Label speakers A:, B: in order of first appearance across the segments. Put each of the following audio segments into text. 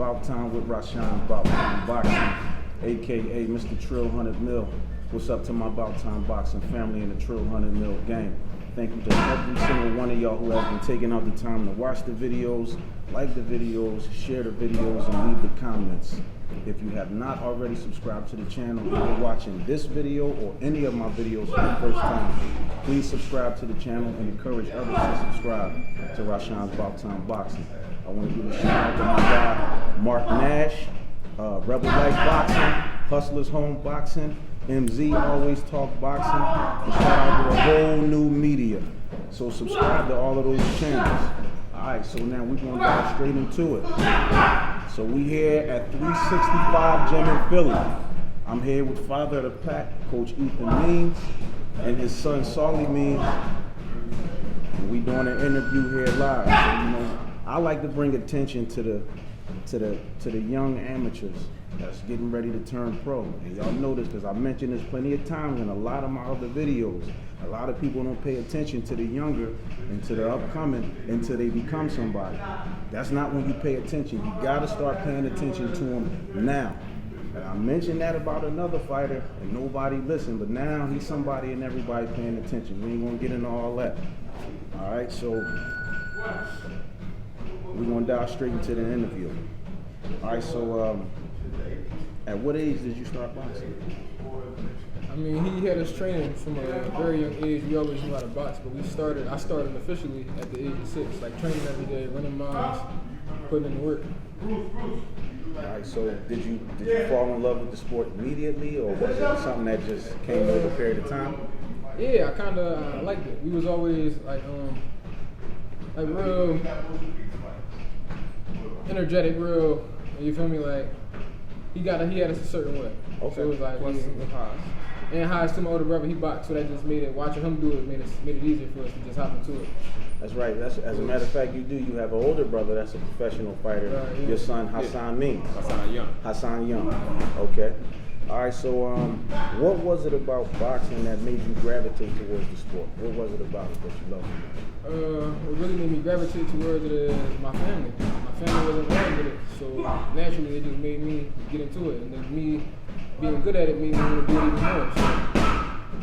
A: About Time with Rashawn, About Time Boxing, aka Mr. Trill 100 Mil. What's up to my About Time Boxing family and the Trill 100 Mil gang? Thank you to every single one of y'all who has been taking out the time to watch the videos, like the videos, share the videos, and leave the comments. If you have not already subscribed to the channel, if you're watching this video or any of my videos for the first time, please subscribe to the channel and encourage others to subscribe to Rashawn's About Time Boxing. I want to give a shout out to my guy, Mark Nash, Rebel Life Boxing, Hustlers Home Boxing, MZ Always Talk Boxing, and shout out to the whole new media. So subscribe to all of those channels. Alright, so now we're going to dive straight into it. So we here at 365 Gym in Philly. I'm here with father of the pack, Coach Ethan Means, and his son Saleh Means. And we doing an interview here live. So, you know, I like to bring attention to the young amateurs that's getting ready to turn pro. And y'all know this because I mentioned this plenty of times in a lot of my other videos. A lot of people don't pay attention to the younger and to the upcoming until they become somebody. That's not when you pay attention. You gotta start paying attention to them now. And I mentioned that about another fighter and nobody listened, but now he's somebody and everybody paying attention. We ain't gonna get into all that. All right, so we're gonna dive straight into the interview. All right, so at what age did you start boxing?
B: I mean, he had us training from a very young age. We always knew how to box, but I started officially at the age of 6, like training every day, running miles, putting in the work.
A: All right, so did you fall in love with the sport immediately, or was it something that just came over a period of time?
B: Yeah, I kind of liked it. We was always like real energetic, real. You feel me? Like he had us a certain way.
A: Okay.
B: So it was like and Haas to my older brother, he boxed, so that just made it. Watching him do it made it easier for us to just hop into it.
A: That's right. As a matter of fact, you do. You have an older brother that's a professional fighter.
B: Yeah.
A: Your son Hassan Means.
C: Hassan Young.
A: Okay. All right. So, what was it about boxing that made you gravitate towards the sport? What was it about it that you loved?
B: What really made me gravitate towards it is my family. My family wasn't around with it, so naturally it just made me get into it. And then me being good at it made me want to do it even more. So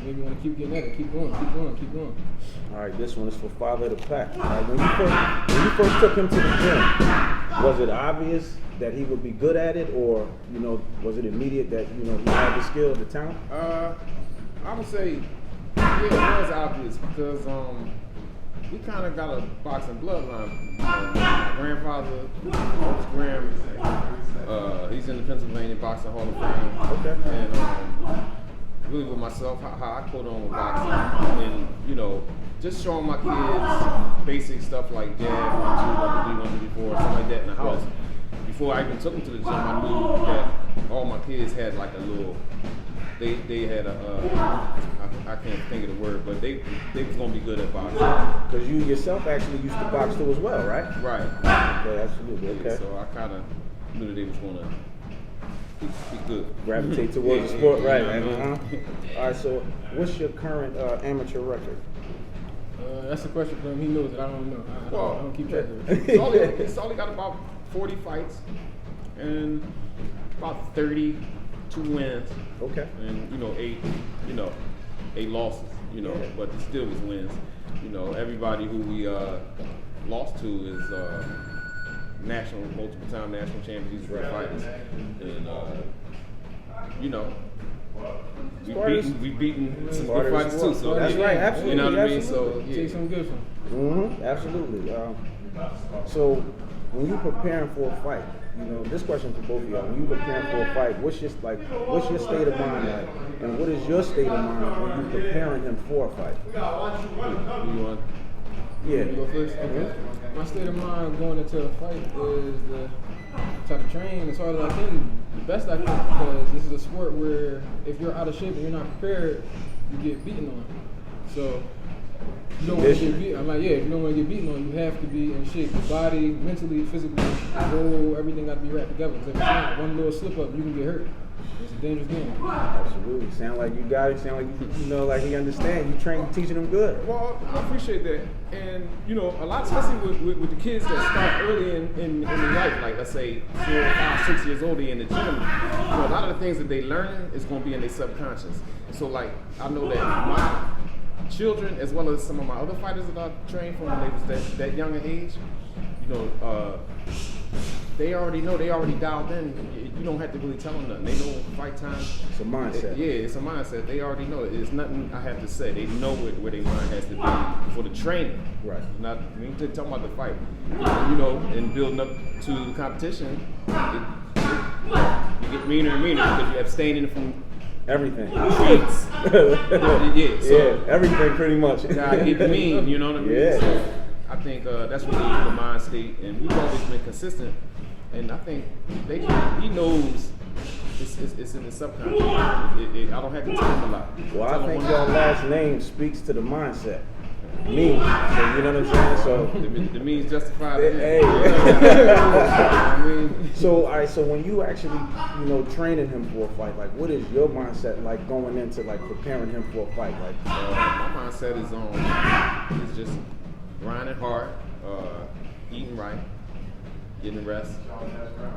B: made me want to keep getting at it, keep going.
A: All right, this one is for father of the pack. All right, when you first took him to the gym, was it obvious that he would be good at it, or was it immediate that he had the skill, the talent?
C: I would say, yeah, it was obvious because we kind of got a boxing bloodline. My grandfather, Coach Graham, he's in the Pennsylvania Boxing Hall of Fame.
A: Okay.
C: And really with myself, how I put on with boxing, and just showing my kids basic stuff like jab, 1, 2, 1, 3, 1, 3, 4, something like that in the house. Before I even took them to the gym, I knew that all my kids had like a little. They had I can't think of the word, but they was gonna be good at boxing.
A: Because you yourself actually used to box too as well, right?
C: Right.
A: Okay, absolutely. Okay.
C: So I kind of knew that they was gonna be good.
A: Gravitate towards the sport, right? All right. So, what's your current amateur record?
B: That's a question for him. He knows it. I don't know. I don't keep track of it.
C: He's only got about 40 fights and about 32 wins.
A: Okay.
C: And 8 losses. But it still was wins. Everybody who we lost to is multiple time national champions. These are fighters, and we've beaten some good fighters too. So
A: that's right. Absolutely.
C: You know what I mean?
A: Absolutely.
C: So
B: take some good from.
A: Absolutely. So when you preparing for a fight, this question for both of y'all. When you preparing for a fight, what's your state of mind like, and what is your state of mind when you preparing him for a fight?
C: You want?
A: Yeah.
B: You go first? Okay. My state of mind going into a fight is to try to train as hard as I can, the best I can, because this is a sport where if you're out of shape and you're not prepared, you get beaten on. So you don't want to get beaten. I'm like, if you don't want to get beaten on, you have to be in shape. Your body, mentally, physically, everything got to be wrapped together. Because if it's not, one little slip up, you can get hurt. It's a dangerous game.
A: Absolutely. Sound like you got it. Sound like you know, like he understand. You teaching them good.
C: Well, I appreciate that, and you know, a lot, especially with the kids that start early in their life, like let's say 4, 5, 6 years old, they in the gym. You know, a lot of the things that they learning is going to be in their subconscious. So, like, I know that my children, as well as some of my other fighters that I trained from when they was that younger age, you know, they already know, they already dialed in. You don't have to really tell them nothing. They know fight time.
A: It's a mindset.
C: It's a mindset. They already know it. It's nothing I have to say. They know where their mind has to be for the training.
A: Right.
C: Not, we ain't talking about the fight. You know, and building up to the competition, you get meaner and meaner because you're abstaining from
A: Everything.
C: treats.
A: Yeah, everything pretty much.
C: God get mean, you know what I mean?
A: Yeah.
C: So I think that's really the mind state, and we've always been consistent. And I think he knows it's in the subconscious. I don't have to tell him a lot.
A: Well, I think your last name speaks to the mindset. Me. So you know what I'm saying? So
C: the means justified.
A: hey.
C: I mean,
A: So all right, so when you actually, you know, training him for a fight, like what is your mindset like going into like preparing him for a fight? Like
C: my mindset is is just grinding hard, eating right, getting rest,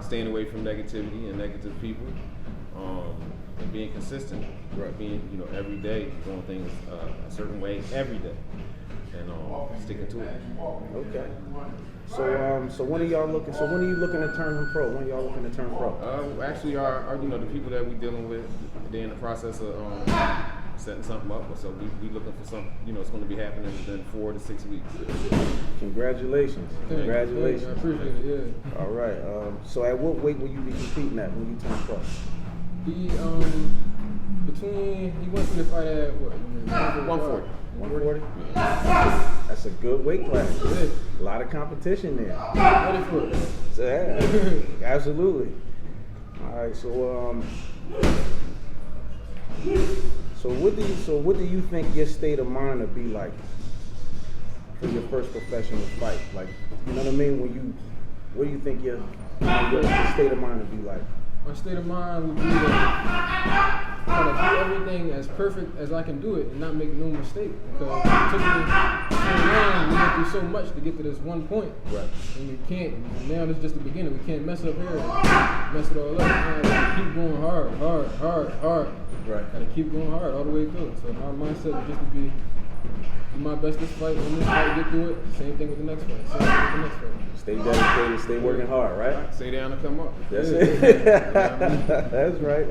C: staying away from negativity and negative people, and being consistent.
A: Right.
C: Being, you know, every day doing things a certain way every day, and sticking to it.
A: okay. So when are y'all looking? So when are you looking to turn him pro? When are y'all looking to turn pro?
C: Actually, our you know, the people that we dealing with, they're in the process of setting something up. So we looking for something. You know, it's going to be happening within 4 to 6 weeks.
A: Congratulations. Congratulations.
B: I appreciate it. Yeah.
A: All right. So at what weight will you be competing at when you turn pro?
B: He went through the fight at what?
C: 140.
A: 140? That's a good weight class. A lot of competition there.
B: Ready for it.
A: So, yeah, absolutely. All right, so what do you think your state of mind would be like for your first professional fight? Like, you know what I mean? What do you think your state of mind would be like?
B: My state of mind would be to try to do everything as perfect as I can do it and not make no mistake. Because it took me so long, we went through so much to get to this one point.
A: Right.
B: And we can't, now this is just the beginning. We can't mess up here and mess it all up. I gotta keep going hard.
A: Right.
B: Gotta keep going hard all the way through. So my mindset is just to do my best this fight, win this fight, get through it. Same thing with the next fight. Same thing with the next fight.
A: Stay dedicated, stay working hard, right?
C: Stay down and come up.
A: That's it. That's right.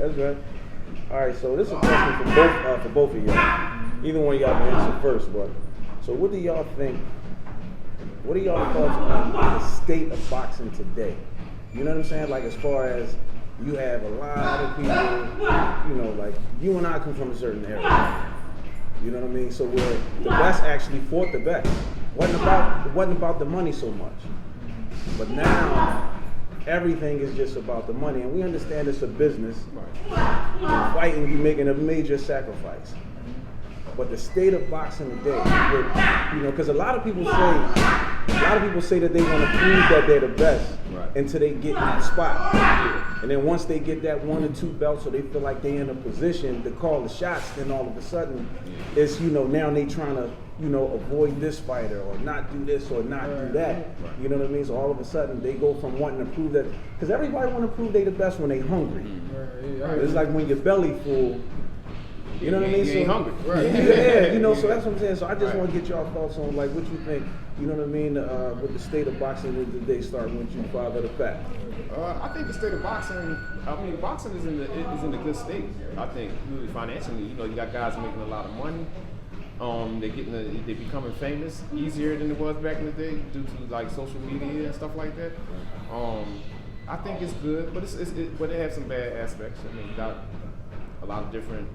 A: All right, so this is a question for both of y'all. Either one of y'all can answer first, but so what do y'all think? What are y'all thoughts on the state of boxing today? You know what I'm saying? Like as far as you have a lot of people, you know, like you and I come from a certain area. You know what I mean? So where the best actually fought the best. Wasn't about the money so much. But now everything is just about the money, and we understand it's a business. Right. Fighting, you're making a major sacrifice. But the state of boxing today, you know, because a lot of people say that they want to prove that they're the best until they get in that spot. And then once they get that 1 or 2 belts, so they feel like they're in a position to call the shots, then all of a sudden, it's, you know, now they trying to, you know, avoid this fighter or not do this or not do that. You know what I mean? So all of a sudden they go from wanting to prove that, because everybody want to prove they the best when they hungry. It's like when your belly full. You know what I mean?
C: You ain't hungry.
A: Yeah, you know, so that's what I'm saying. So I just want to get y'all thoughts on like what you think, you know what I mean, with the state of boxing today, starting with you, Father the Fat.
C: I think the state of boxing, boxing is in a good state. I think really financially, you know, you got guys making a lot of money. They're becoming famous easier than it was back in the day due to like social media and stuff like that. I think it's good, but but it has some bad aspects. I mean, you got a lot of different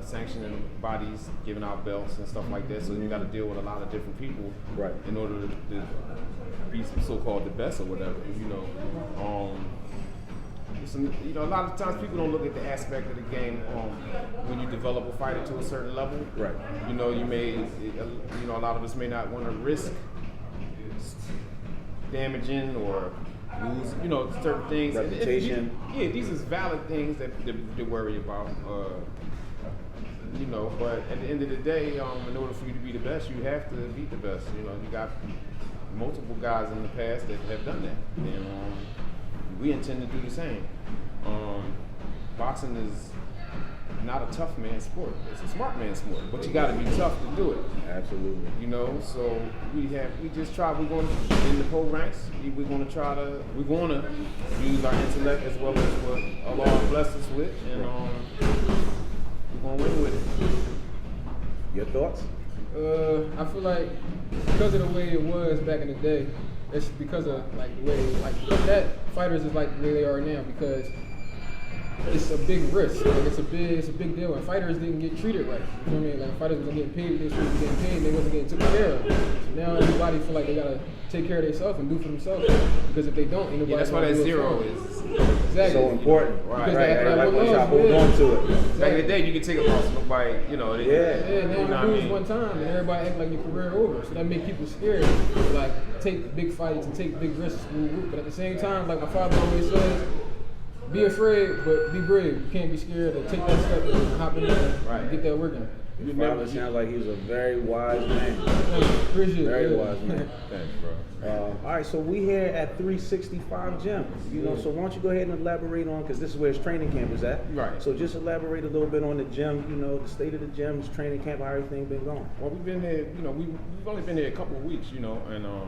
C: sanctioning bodies giving out belts and stuff like that, so you got to deal with a lot of different people in order to be so-called the best or whatever. You know, you know, a lot of times people don't look at the aspect of the game when you develop a fighter to a certain level. Right. You know, a lot of us may not want to risk damaging or lose, you know, certain things.
A: Reputation.
C: Yeah, these is valid things that they worry about. You know, but at the end of the day, in order for you to be the best, you have to beat the best. You know, you got multiple guys in the past that have done that, and we intend to do the same. Boxing is not a tough man sport. It's a smart man sport, but you got to be tough to do it.
A: Absolutely.
C: You know, so we're going to, in the pro ranks, we're going to use our intellect as well as what Allah blessed us with, and we're going to win with it.
A: Your thoughts?
B: I feel like because of the way it was back in the day, it's because of like the way, like because that fighters is like the way they are now, because it's a big risk. Like it's a big deal, and fighters didn't get treated right. You know what I mean? Like fighters wasn't getting paid, they should be getting paid, and they wasn't getting taken care of. So now everybody feel like they gotta take care of themselves and do for themselves, because if they don't, ain't nobody.
C: Yeah, that's why that zero is
B: exactly
A: so important.
C: Right.
A: Everybody wants to hold on to it.
C: Back in the day, you could take a loss, nobody, you know.
B: Yeah,
C: you know
B: now you lose one time and everybody act like your career over. So that make people scared to like take big fights and take big risks. But at the same time, like my father always says, be afraid, but be brave. You can't be scared to take that step and hop in there and get that working.
A: Your father sounds like he's a very wise man.
B: Appreciate it.
A: Very wise man.
C: Thanks, bro.
A: All right, so we here at 365 Gym. You know, so why don't you go ahead and elaborate on, because this is where his training camp is at.
C: Right.
A: So just elaborate a little bit on the gym. You know, the state of the gym, his training camp, how everything been going.
C: Well, we've been here, you know, we've only been here a couple of weeks, you know, and the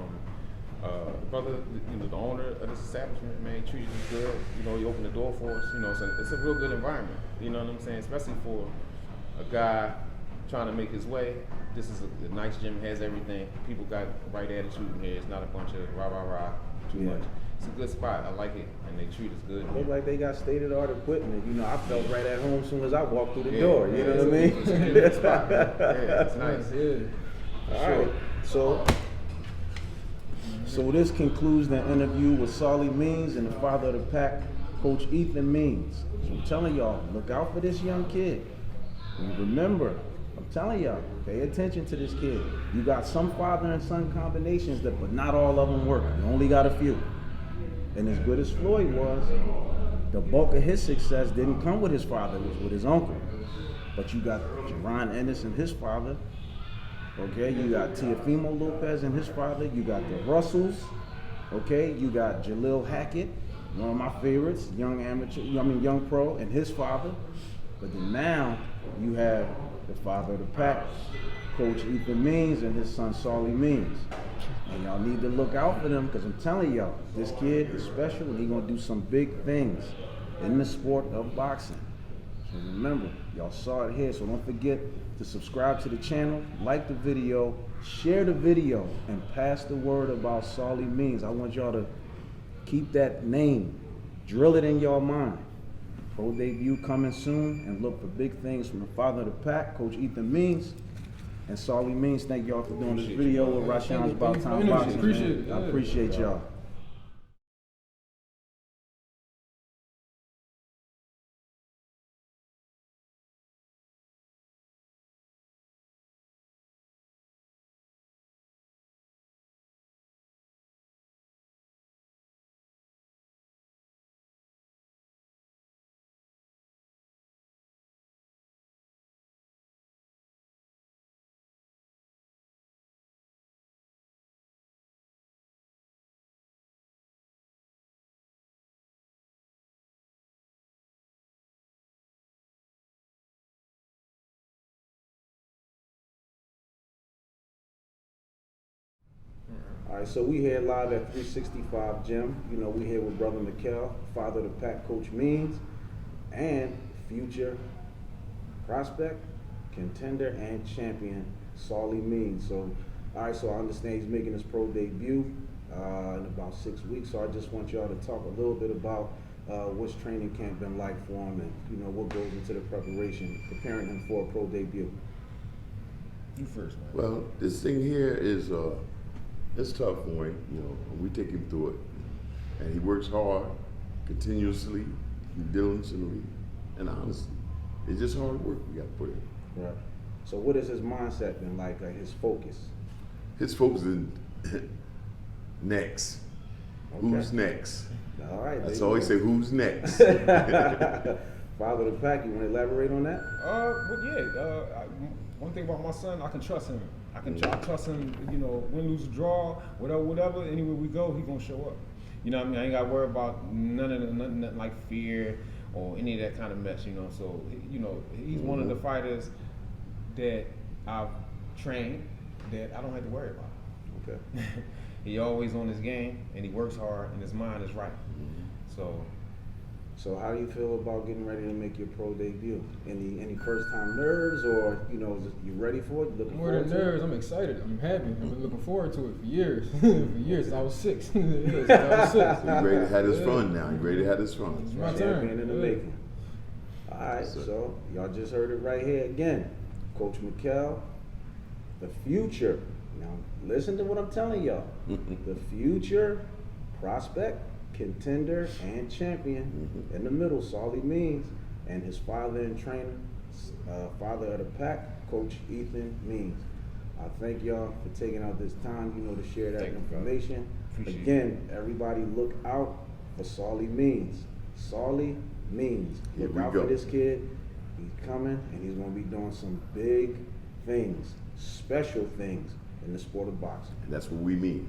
C: brother, you know, the owner of this establishment, man, treated us good. You know, he opened the door for us. You know, so it's a real good environment. You know what I'm saying? Especially for a guy trying to make his way. This is a nice gym, has everything. People got the right attitude in here. It's not a bunch of rah too much. It's a good spot. I like it, and they treat us good.
A: Look like they got state-of-the-art equipment. You know, I felt right at home as soon as I walked through the door. You know what I mean?
C: It's a good spot. Yeah, it's nice.
B: Yeah.
A: All right. So this concludes the interview with Saleh Means and the father of the pack, Coach Ethan Means. So I'm telling y'all, look out for this young kid. And remember, I'm telling y'all, pay attention to this kid. You got some father and son combinations, but not all of them work. You only got a few. And as good as Floyd was, the bulk of his success didn't come with his father, it was with his uncle. But you got Jerron Ennis and his father. Okay, you got Teofimo Lopez and his father. You got the Russells. Okay, you got Jalil Hackett, one of my favorites, young pro, and his father. But then now you have the father of the pack, Coach Ethan Means, and his son Saleh Means. And y'all need to look out for them, because I'm telling y'all, this kid is special and he's gonna do some big things in the sport of boxing. So remember, y'all saw it here, so don't forget to subscribe to the channel, like the video, share the video, and pass the word about Saleh Means. I want y'all to keep that name, drill it in your mind. Pro debut coming soon, and look for big things from the father of the pack, Coach Ethan Means, and Saleh Means. Thank y'all for doing this video with Rashawn's About Time Boxing.
B: Appreciate it.
A: I appreciate y'all. All right, so we here live at 365 Gym. You know, we here with Brother Mikkel, father of the pack, Coach Means, and future prospect, contender, and champion, Saleh Means. So, all right, so I understand he's making his pro debut in about 6 weeks. So I just want y'all to talk a little bit about what's training camp been like for him, and you know what goes into the preparation, preparing him for a pro debut.
B: You first, man.
D: Well, this thing here is it's tough for him, you know. We take him through it, and he works hard, continuously, diligently, and honestly. It's just hard work we got to put in.
A: Right. So what has his mindset been like his focus?
D: His focus is next. Who's next?
A: All right.
D: That's
A: there
D: all
A: you
D: he
A: go.
D: say. Who's next?
A: Father of the pack. You want to elaborate on that?
C: One thing about my son, I can trust him. I trust him. You know, win, lose, draw, whatever. Anywhere we go, he gonna show up. You know what I mean? I ain't got to worry about nothing like fear or any of that kind of mess. You know, so you know, he's one of the fighters that I've trained that I don't have to worry about.
A: Okay.
C: He always on his game and he works hard and his mind is right.
A: So how do you feel about getting ready to make your pro debut? Any first time nerves, or you know, you ready for it? You looking
B: More
A: forward
B: than
A: to it?
B: nerves, I'm excited. I'm happy. I've been looking forward to it for years. For years, since I was 6. Since I was 6.
D: He ready to have his fun now. He ready to have his fun.
B: It's my turn.
A: Champion in the making. All right, so y'all just heard it right here again. Coach McKell, the future. Now listen to what I'm telling y'all. The future prospect, contender, and champion in the middle, Saleh Means, and his father and trainer, father of the pack, Coach Ethan Means. I thank y'all for taking out this time, you know, to share that
C: Thank you,
A: information.
C: Appreciate
A: Again, everybody look out for Saleh Means. Saleh Means.
D: Here
A: Look
D: we
A: out
D: go.
A: for this kid. He's coming, and he's going to be doing some big things, special things in the sport of boxing.
D: And that's what we mean.